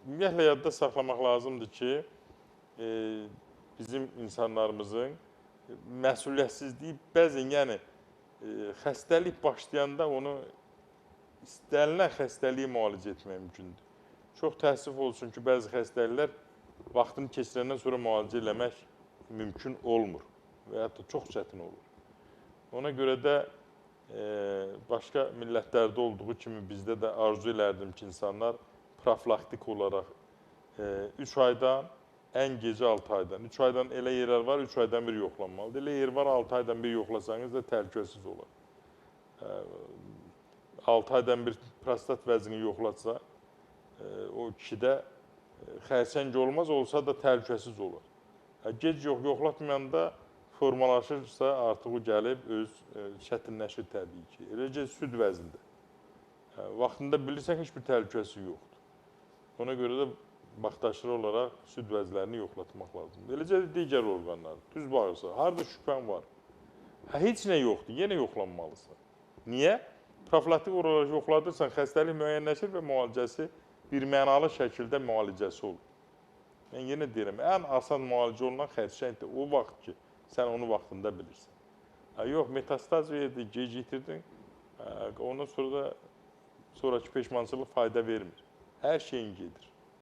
ümumiyyətlə yadda saxlamaq lazımdır ki, bizim insanlarımızın məsuliyyətsizliyi bəzən, yəni xəstəlik başlayanda onu istənilən xəstəliyi müalicə etmək mümkündür. Çox təəssüf olsun ki, bəzi xəstəliklər vaxtını keçirəndən sonra müalicə eləmək mümkün olmur və hətta çox çətin olur. Ona görə də başqa millətlərdə olduğu kimi bizdə də arzu elərdim ki, insanlar profilaktik olaraq 3 aydan, ən gecə 6 aydan. 3 aydan elə yerlər var, 3 aydan bir yoxlanmalıdır. Elə yer var, 6 aydan bir yoxlasanız da təhlükəsiz olar. 6 aydan bir prostat vəzini yoxlatsa, o kişidə xərçəng olmaz, olsa da təhlükəsiz olur. Gec yoxlatmayanda formalaşırsa, artıq o gəlib, öz çətinləşir təbii ki. Eləcə süd vəzində. Vaxtında bilirsən, heç bir təhlükəsi yoxdur. Ona görə də vaxtaşırı olaraq süd vəzlərini yoxlatmaq lazımdır. Eləcə də digər orqanlar, düz bağırsa, harada şübhən var? Heç nə yoxdur, yenə yoxlanmalısan. Niyə? Profilaktik olaraq yoxladırsan, xəstəlik müəyyənləşir və müalicəsi bir mənalı şəkildə müalicəsi olur. Mən yenə deyirəm, ən asan müalicə olunan xərçəngdir. O vaxt ki, sən onu vaxtında bilirsən. Yox, metastaz verdi, gecikdirdin, ondan sonra da sonraki peşmançılıq fayda vermir. Hər şeyin gedir.